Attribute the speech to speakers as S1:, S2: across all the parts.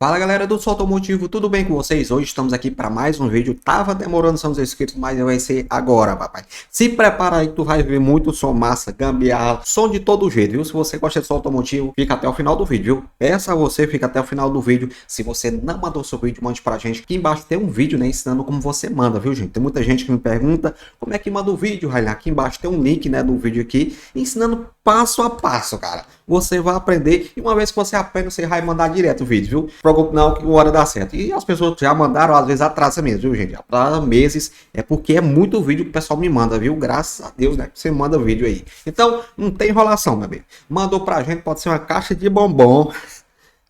S1: Fala galera do Sou Automotivo, tudo bem com vocês? Hoje estamos aqui para mais um vídeo. Tava demorando, são os inscritos, mas vai ser agora, papai. Se prepara aí que tu vai ver muito som massa, gambiarra, som de todo jeito, viu? Se você gosta de som automotivo, fica até o final do vídeo, viu? Peça a você, fica até o final do vídeo. Se você não mandou seu vídeo, mande pra gente. Aqui embaixo tem um vídeo, né, ensinando como você manda, viu, gente? Tem muita gente que me pergunta como é que manda o vídeo, Railha. Aqui embaixo tem um link, né, do vídeo aqui, ensinando passo a passo, cara. Você vai aprender e uma vez que você aprende, você vai mandar direto o vídeo, viu? Preocupe não que uma hora dá certo. E as pessoas já mandaram, às vezes atrasa mesmo, viu, gente? Atrasa meses, é porque é muito vídeo que o pessoal me manda, viu? Graças a Deus, né? Você manda vídeo aí. Então, não tem enrolação, meu amigo. Mandou pra gente, pode ser uma caixa de bombom.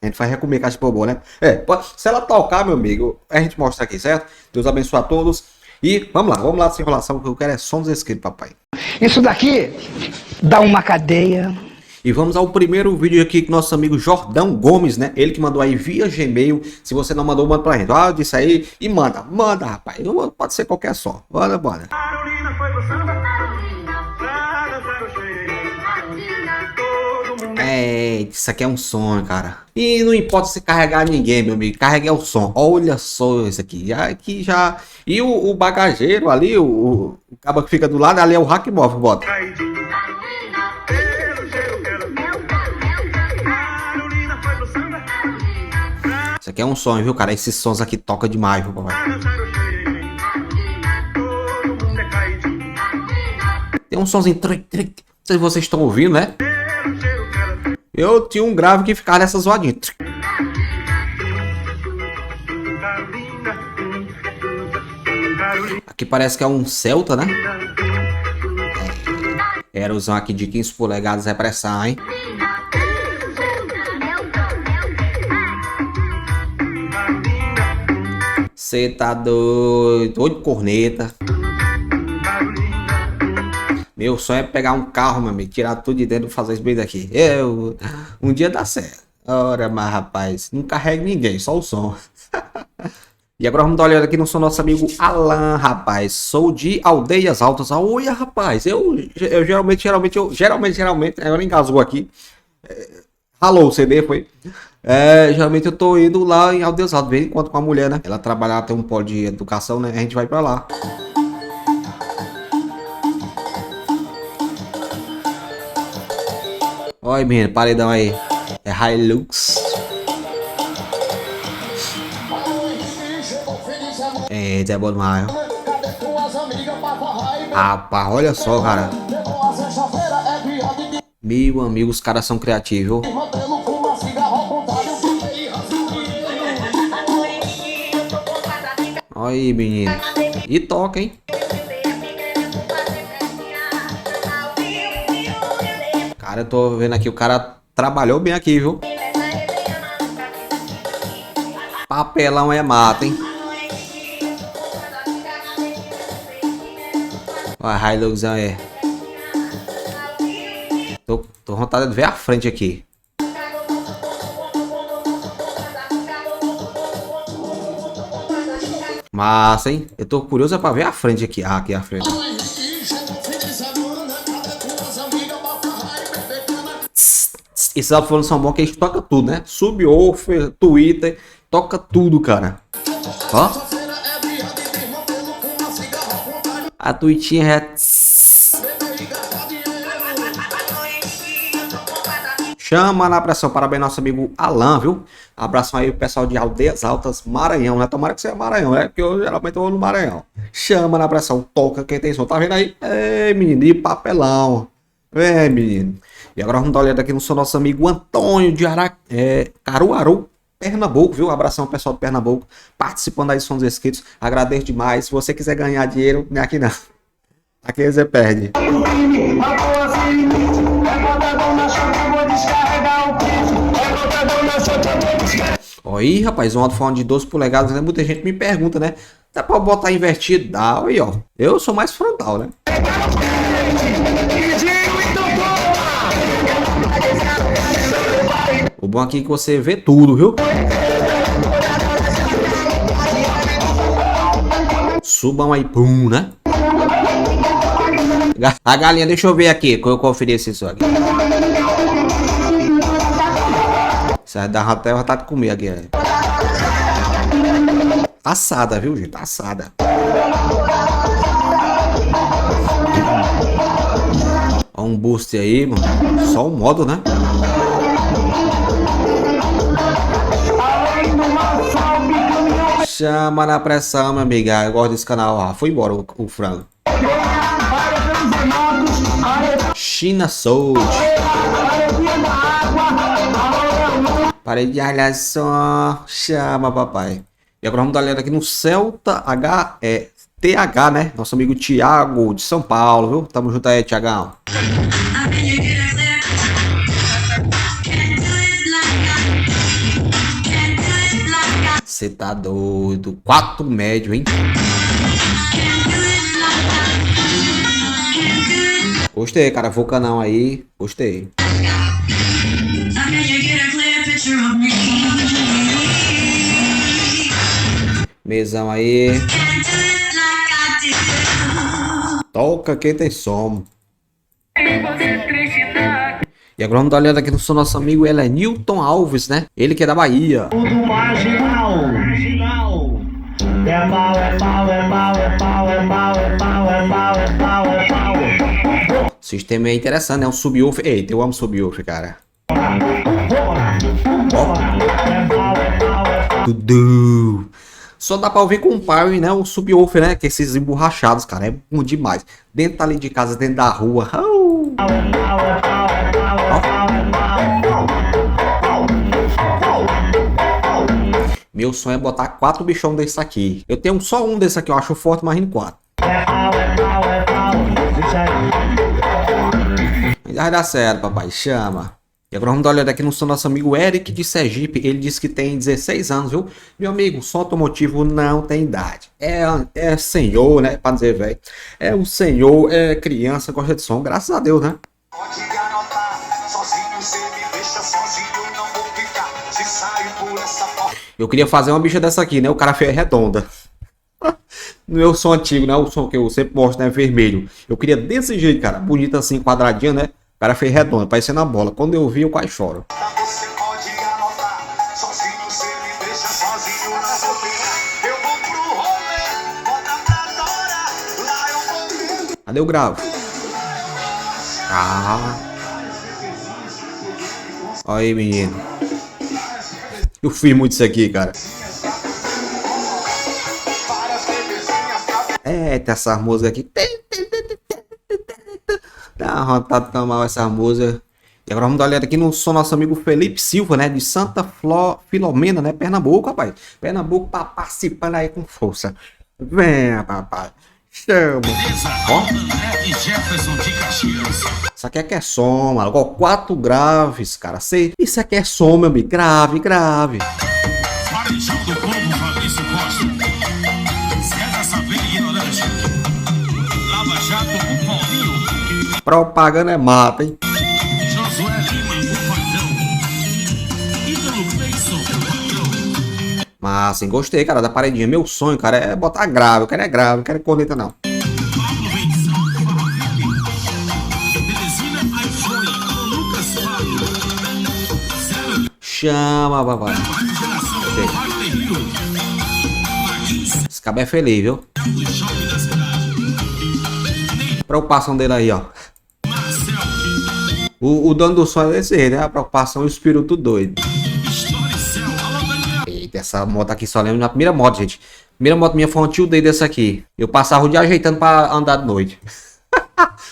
S1: A gente vai comer caixa de bombom, né? Se ela tocar, meu amigo, a gente mostra aqui, certo? Deus abençoe a todos. E vamos lá sem enrolação, porque eu quero é som dos inscritos, papai.
S2: Isso daqui dá uma cadeia.
S1: E vamos ao primeiro vídeo aqui com nosso amigo Jordão Gomes, né? Ele que mandou aí via Gmail. Se você não mandou, manda pra gente. Ah, disse aí e manda, rapaz. Pode ser qualquer som. Bora. Isso aqui é um som, cara. E não importa se carregar ninguém, meu amigo. Carregue o som. Olha só isso aqui. Aqui já. E o bagageiro ali, o cabo que fica do lado, ali é o rack móvel, bota. Isso aqui é um som, viu, cara? Esses sons aqui tocam demais, viu, papai? Tem um sonzinho. Não sei se vocês estão ouvindo, né? Eu tinha um grave que ficava nessa zoadinha. Aqui parece que é um Celta, né? Aerosão aqui de 15 polegadas é pressão, hein? Você tá doido, 8 corneta. Meu sonho é pegar um carro, meu amigo, tirar tudo de dentro e fazer isso bem daqui. Um dia dá certo. Ora, mas rapaz, não carrega ninguém, só o som. E agora vamos dar uma olhada aqui no som do nosso amigo Alan, rapaz. Sou de Aldeias Altas. Oi, rapaz, eu geralmente, agora engasgou aqui. Ralou o CD, foi? Geralmente eu tô indo lá em Aldeias Altas, vem enquanto com a mulher, né? Ela trabalha, tem um polo de educação, né? A gente vai pra lá. Olha, menino, paredão aí. É Hilux. É bom demais. Rapaz, olha só, cara. Meu amigo, os caras são criativos. Olha aí, menino. E toca, hein? Cara, eu tô vendo aqui, o cara trabalhou bem aqui, viu? Papelão é mata, hein? Olha, Hilux é. Tô com vontade de ver a frente aqui. Massa, hein? Eu tô curioso pra ver a frente aqui. Ah, aqui a frente. Esses alto-falantes são bons que a gente toca tudo, né? Subwoofer, Twitter, toca tudo, cara. Ó. A tweetinha é... Chama na pressão. Parabéns nosso amigo Alan, viu? Abração aí o pessoal de Aldeias Altas, Maranhão, né? Tomara que seja Maranhão, né? Porque eu geralmente vou no Maranhão. Chama na pressão, toca quem tem som. Tá vendo aí? Ei, menino, e papelão. Menino. E agora vamos dar uma olhada aqui no seu nosso amigo Antônio de Caruaru, Pernambuco, viu? Abração ao pessoal de Pernambuco, participando aí dos sons inscritos. Agradeço demais. Se você quiser ganhar dinheiro, não é aqui não. Aqui você perde. Aí, rapaz, um alto-falante de 12 polegadas, né? Muita gente me pergunta, né? Dá pra botar invertido? Dá, aí, ó. Eu sou mais frontal, né? O bom aqui é que você vê tudo, viu? Subam aí, pum, né? A galinha, deixa eu ver aqui, que eu ofereci isso aqui. Isso aí dá até vontade de comer aqui. É. Assada, viu, gente? Assada. Ó, um boost aí, mano. Só um modo, né? Chama na pressão, minha amiga. Eu gosto desse canal. Ah, foi embora o frango. China Soul. Parei de olhar só. Chama, papai. E agora vamos dar uma olhada aqui no Celta TH, né? Nosso amigo Thiago de São Paulo, viu? Tamo junto aí, Thiagão. Você tá doido. 4 médio, hein? Gostei, cara. Vulcanão aí. Gostei. Mesão aí. Toca quem tem som. E agora vamos dar uma olhada aqui no nosso amigo, ele é Newton Alves, né? Ele que é da Bahia.
S3: Tudo marginal. É pau, é pau, é pau, é pau, é pau, é pau, é pau, é pau, é pau.
S1: O sistema é interessante, né? Um subwoofer. Eita, eu amo subwoofer, cara. Tudo. Só dá pra ouvir com o power, né? O subwoofer, né? Que esses emborrachados, cara. É bom demais. Dentro ali de casa, dentro da rua. Meu sonho é botar 4 bichão desse aqui. Eu tenho só um desse aqui, eu acho forte, mas em 4. Vai dar certo, papai. Chama. E agora vamos dar uma olhada aqui no nosso amigo Eric de Sergipe. Ele disse que tem 16 anos, viu? Meu amigo, som automotivo não tem idade. É senhor, né? Pra dizer, velho. É um senhor, é criança, gosta de som. Graças a Deus, né?
S4: Pode anotar, sozinho você me deixa sozinho, não vou ficar, se saio por essa porta.
S1: Eu queria fazer uma bicha dessa aqui, né? O cara fez redonda. No meu som antigo, né? O som que eu sempre mostro, né? Vermelho. Eu queria desse jeito, cara. Bonito assim, quadradinho, né? O cara fez redonda, parecendo a bola. Quando eu vi, eu quase choro.
S4: Você pode anotar, sozinho você me deixa sozinho, não vou ficar. Eu vou pro rolê, bota pra Dora, lá eu vou.
S1: Cadê o gravo? Ah. Olha aí, menino. Eu fiz muito isso aqui, cara. Eita, essa música aqui. Dá uma vontade de tomar essa música. E agora vamos dar uma olhada aqui no som nosso amigo Felipe Silva, né? De Santa Filomena, né? Pernambuco, rapaz. Pernambuco tá participando aí com força. Venha, papai. Chama. Ó. Isso aqui é som, mano. Ó, 4 graves, cara. Isso aqui é som, meu amigo. Grave, grave.
S5: Varejão do povo, Fabrício Costa. César Saveiro ignorante. Lava Jato, o Paulinho.
S1: Propaganda é mata, hein?
S5: Josué Lima, o patrão. Ídolo Cleison, o patrão.
S1: Mas assim, gostei, cara, da paredinha. Meu sonho, cara, é botar grave. Eu quero é grave, não quero corneta, não.
S5: Pablo Benção, Teresina iPhone, Lucas Fábio. Zero,
S1: Chama, papai.
S5: geração, Wagner Rio. Martins,
S1: Esse cabelo é feliz, viu?
S5: do Shopping da Cidade.
S1: Preocupação dele aí, ó.
S5: Marcel,
S1: O dono do sonho é esse aí, né? A preocupação e o espírito doido.
S5: Storicel, alô Daniel.
S1: Eita, essa moto aqui só lembra da primeira moto, gente. Primeira moto minha foi um tio dele desse aqui. Eu passava o dia ajeitando pra andar de noite.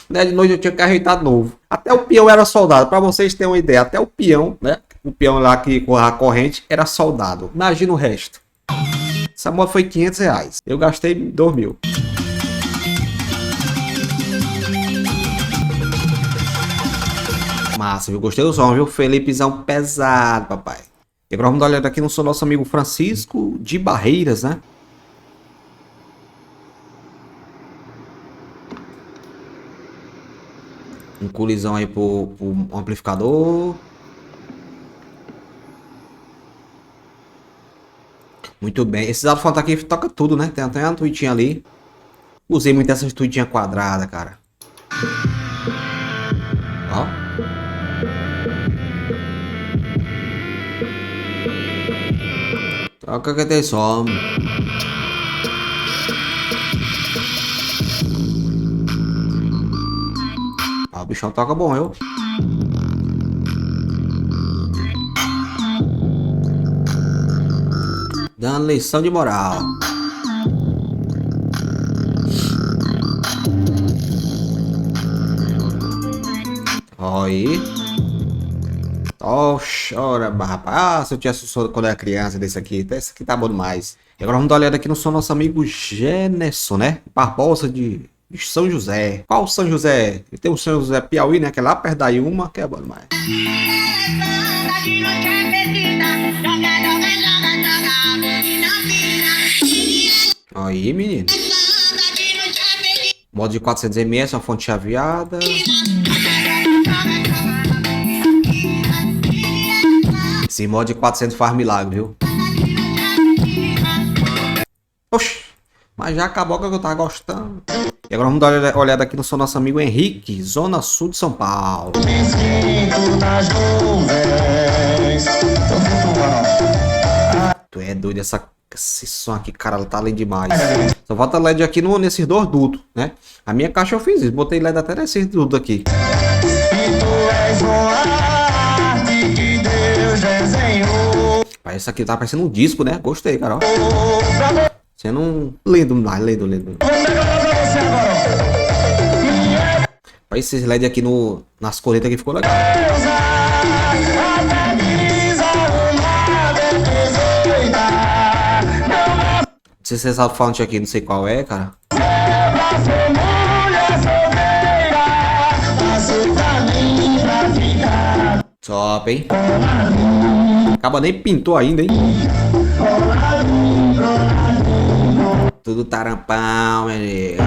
S1: Né? De noite eu tinha que ajeitar de novo. Até o peão era soldado. Pra vocês terem uma ideia, até o peão, né? O peão lá que com a corrente era soldado. Imagina o resto. Essa moto foi R$500. Eu gastei 2.000. Massa, viu? Gostei do som, viu? Felipezão pesado, papai. E agora vamos dar uma olhada aqui no som nosso amigo Francisco de Barreiras, né? Um colisão aí pro amplificador. Muito bem. Esses alto-falantes aqui toca tudo, né? Tem até uma tuitinha ali. Usei muito essas tuitinhas quadradas, cara. Ó. Toca que tem som. Ah, o bichão toca bom, eu. Dando lição de moral. Aí. Oxe, ora, rapaz. Ah, se eu tivesse quando eu era criança desse aqui. Esse aqui tá bom demais. E agora vamos dar uma olhada aqui no som do nosso amigo Generson, né? Barbosa de São José. Qual São José? Ele tem o São José Piauí, né? Que é lá perto da Iuma, que é bom demais. Aí, menino. Modo de 400 ms, uma fonte chaveada. Esse modo de 400 faz milagre, viu? Oxi, mas já acabou que eu tava gostando. E agora vamos dar uma olhada aqui no som do nosso amigo Henrique, Zona Sul de São Paulo. Tu é doido, esse som aqui, cara, tá além demais. Só falta LED aqui nesses dois dutos, né? A minha caixa eu fiz isso, botei LED até nesses dutos aqui. Esse aqui tá parecendo um disco, né? Gostei, cara, ó. Sendo um lindo, mais lindo, lindo. Olha esses LED aqui nas coletas aqui ficou legal. Não sei se você sabe fonte aqui, não sei qual é, cara. Top, hein? Acaba nem pintou ainda, hein? Tudo tarampão, meu amigo.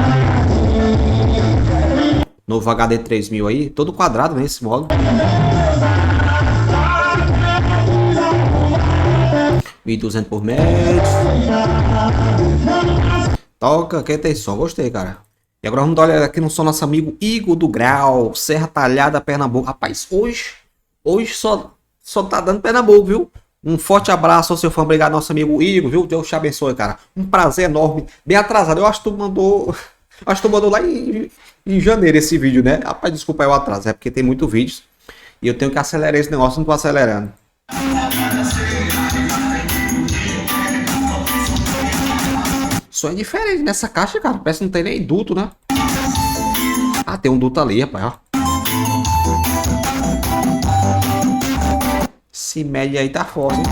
S1: Novo HD 3000 aí, todo quadrado nesse modo. 1200 por metro. Toca, que tem som, gostei, cara. E agora vamos dar uma olhada aqui no som nosso amigo Igor do Grau, Serra Talhada, Pernambuco. Rapaz, hoje só tá dando Pernambuco, viu? Um forte abraço ao seu fã, obrigado nosso amigo Igor, viu? Deus te abençoe, cara. Um prazer enorme, bem atrasado. Eu acho que tu mandou, lá em janeiro esse vídeo, né? Rapaz, desculpa eu atraso, é porque tem muito vídeos e eu tenho que acelerar esse negócio, não tô acelerando. Só é diferente nessa caixa, cara. Parece que não tem nem duto, né? Ah, tem um duto ali, rapaz, ó. Esse médio aí tá forte, hein?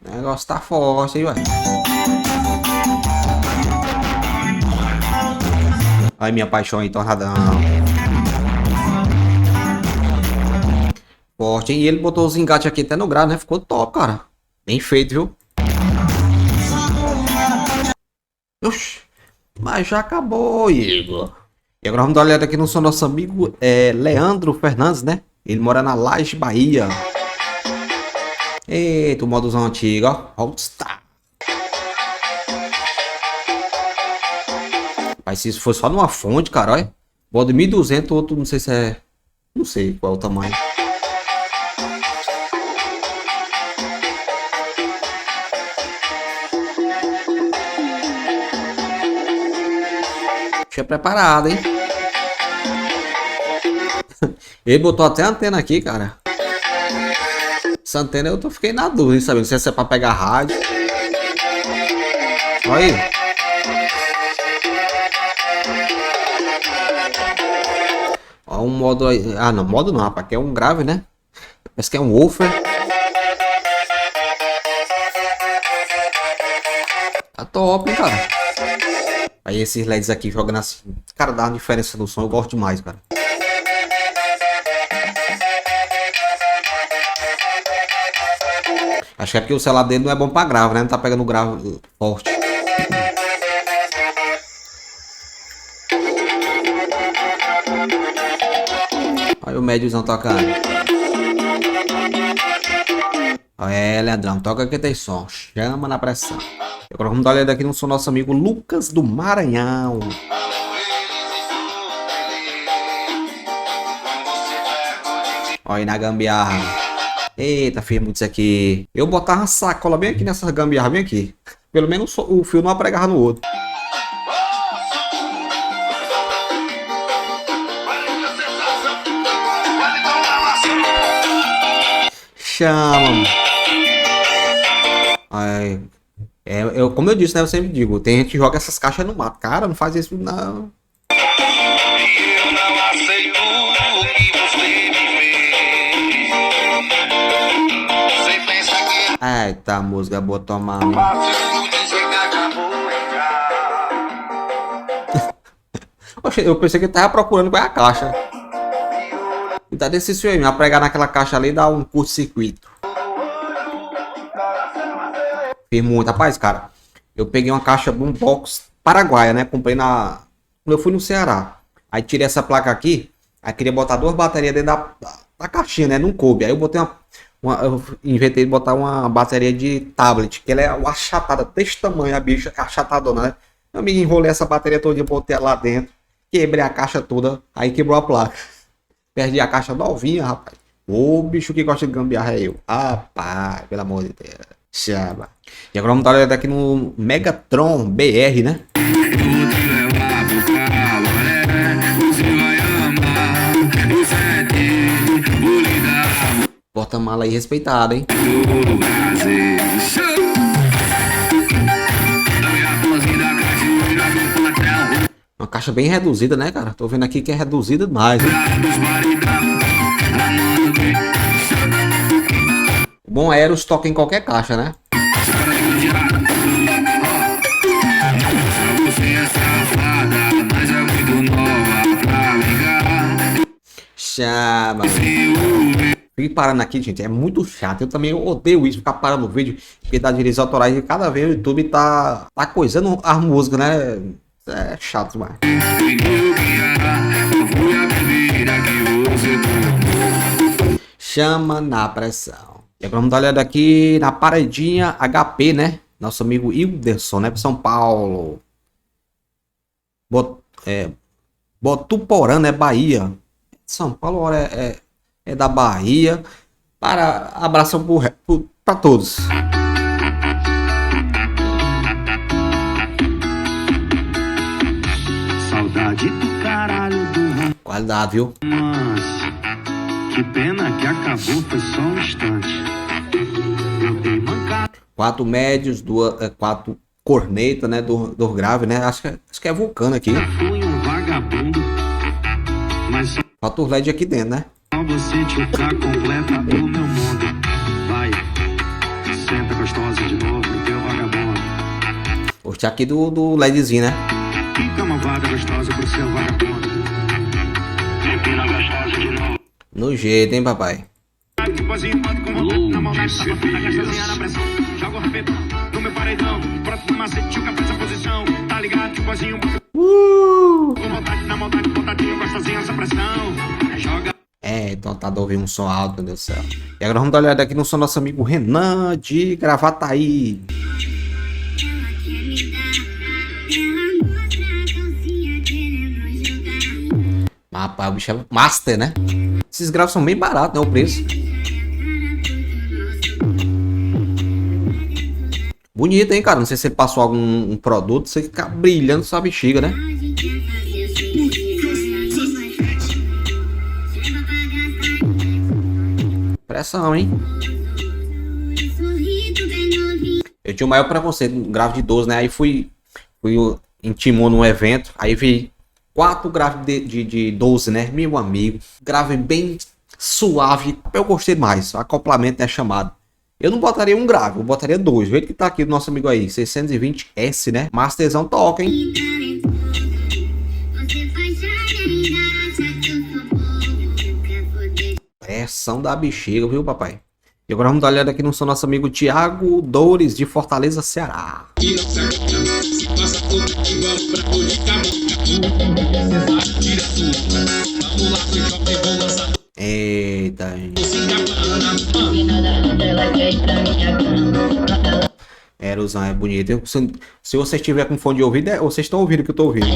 S1: O negócio tá forte, hein, ué. Aí, minha paixão aí, torradão. Forte, hein? E ele botou os engates aqui até no grau, né? Ficou top, cara. Bem feito, viu? Oxi, mas já acabou, Igor. E agora vamos dar uma olhada aqui no som do nosso amigo Leandro Fernandes, né? Ele mora na Laje, Bahia. Eita, o modozão antigo, ó. All-Star. Mas se isso for só numa fonte, cara, olha. Modo 1200, outro não sei se é... Não sei qual é o tamanho. Deixa preparado, hein? Ele botou até a antena aqui, cara. Essa antena eu fiquei na dúvida, sabe? Não sei se é pra pegar rádio. Olha aí. Ó, um modo aí. Ah, não, modo não, rapaz. Aqui é um grave, né? Parece que é um woofer. Tá top, hein, cara? Aí esses LEDs aqui jogando assim. Cara, dá uma diferença no som. Eu gosto demais, cara. Acho que é porque o celular dele não é bom pra grave, né? Não tá pegando grave forte. Olha o médiozão tocando. É, Leandrão, toca que tem som. Chama na pressão. Agora vamos dar uma olhada aqui no nosso amigo Lucas do Maranhão. Olha aí na gambiarra. Eita, firme isso aqui. Eu botava uma sacola bem aqui nessa gambiarra, bem aqui. Pelo menos o fio não apregava no outro. Chama. Ai, como eu disse, né? Eu sempre digo, tem gente que joga essas caixas no mato. Cara, não faz isso não.
S4: Eu não aceito o que você me fez. Você pensa que
S1: Eita, a música boa tomar.
S4: fácil dizer que acabou já.
S1: Eu pensei que ele tava procurando qual é a caixa. E tá desse fio aí, me pregar naquela caixa ali dá um curto-circuito. Fiz muito, rapaz, cara. Eu peguei uma caixa boombox paraguaia, né? Comprei quando eu fui no Ceará. Aí tirei essa placa aqui. Aí queria botar 2 baterias dentro da caixinha, né? Não coube. Aí eu botei eu inventei de botar uma bateria de tablet, que ela é achatada desse tamanho, a bicha é achatadona, né? Meu amigo, enrolei essa bateria toda e botei ela lá dentro. Quebrei a caixa toda, aí quebrou a placa. Perdi a caixa novinha, rapaz. Ô, bicho que gosta de gambiarra é eu. Rapaz, pelo amor de Deus. Chama. E agora vamos dar uma olhada aqui no Megatron BR, né? Porta-mala aí respeitado, hein? Uma caixa bem reduzida, né, cara? Tô vendo aqui que é reduzida demais, né? O bom é os toca em qualquer caixa, né? Chama. Fique parando aqui, gente. É muito chato. Eu também odeio isso, ficar parando o vídeo, porque dá direitos autorais e cada vez o YouTube tá coisando as músicas, né? É chato demais. Chama na pressão. E agora vamos dar uma olhada aqui na paredinha HP, né? Nosso amigo Hilderson, né? São Paulo. Botuporã, né? Bahia. São Paulo é da Bahia. Abração para todos.
S5: Saudade do caralho do
S1: Qualidade, viu?
S5: romance. Que pena que acabou, foi só um instante. Eu dei mancada.
S1: 4 médios, 4 corneta, né? Do grave, né? Acho que é vulcano aqui.
S5: Fui um vagabundo. Mas só
S1: Falta o LED aqui dentro, né?
S5: você tocar completa o meu mundo. Vai, senta gostosa de novo, teu vagabundo.
S1: Gostei aqui do LEDzinho, né?
S5: Fica uma vaga gostosa pro seu vagabundo. Empina gostosa de novo.
S1: No jeito, hein, papai?
S5: Tipo assim, bota com vontade na maldade, tá botando a gastazinha na pressão. Joga o rapeta no meu paredão. Pronto no macete, o café essa posição. Tá ligado? Tipo assim, com vontade na maldade, botadinho, gostosinha essa pressão. Joga.
S1: Então tá ouvindo um som alto, meu Deus do céu. E agora vamos dar uma olhada aqui no som do nosso amigo Renan de Gravataí. Rapaz, o bicho é master, né? Esses gravos são bem baratos, né? O preço. Bonito, hein, cara? Não sei se ele passou algum produto, você fica brilhando sua bexiga, né? Pressão, hein? Eu tinha o maior preconceito no grave de 12, né? Aí fui em Timon num evento, aí vi 4 graves de 12, né? Meu amigo, grave bem suave. Eu gostei mais, acoplamento é chamado. Eu não botaria um grave, eu botaria 2. Veja que tá aqui o nosso amigo aí, 620S, né? Masterzão toca, hein? Pressão da bexiga, viu, papai? E agora vamos dar uma olhada aqui no seu nosso amigo Thiago Dores, de Fortaleza, Ceará. Eita, gente. Era os é bonito. Se você estiver com fone de ouvido, vocês estão ouvindo o que eu tô ouvindo.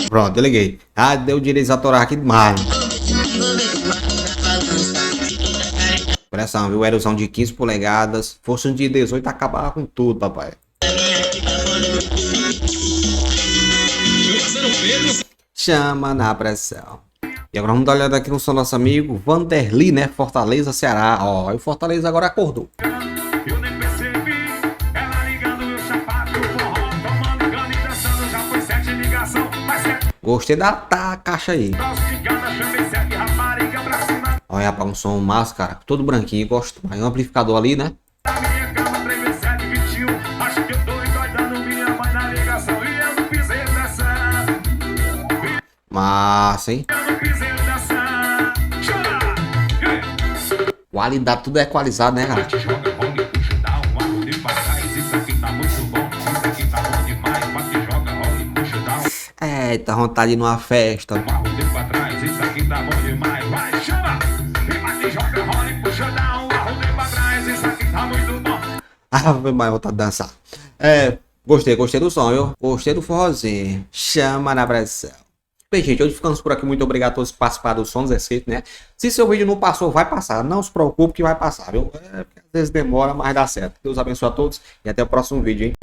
S1: Pronto, eu liguei. Ah, deu direitos autorais aqui demais. Pressão, viu? Aerosão de 15 polegadas. Fosse um de 18, acabava com tudo, papai. Chama na pressão. E agora vamos dar uma olhada aqui no seu nosso amigo Vanderly, né? Fortaleza, Ceará. Ó, e o Fortaleza agora acordou.
S5: Eu nem percebi, ela ligando o sapato, forró, tomando cana e dançando, já foi 7 ligação, mais 7
S1: Gostei da caixa aí.
S5: ligada, chamei 7 rapariga pra cima
S1: Olha, rapaz, um som massa, cara. Todo branquinho, gosto. Aí um amplificador ali, né?
S5: da minha cama, 3 vezes 7, 21, acho que eu tô endoidando minha mãe na ligação, e eu não pisei nessa,
S1: Massa, hein?
S5: eu não pisei nessa, chora!
S1: Qualidade, tudo é equalizado, né, cara?
S5: Joga, rola, puxa, dá um arro de pra trás, isso aqui tá muito bom, isso aqui tá bom demais, bate, joga, rola, puxa, dá
S1: Eita, vontade de ir numa festa.
S5: um arro de pra trás, isso aqui tá bom demais, vai, chama! E bate, joga, rola, puxa, dá um arro de pra trás, isso aqui tá muito bom.
S1: Ah, foi mais vontade de dançar. Gostei do som, viu? Gostei do forrozinho. Chama na pressão. Bem, gente, hoje ficamos por aqui. Muito obrigado a todos que participaram do Som dos Inscritos, né? Se seu vídeo não passou, vai passar. Não se preocupe que vai passar, viu? Porque às vezes demora, mas dá certo. Deus abençoe a todos e até o próximo vídeo, hein?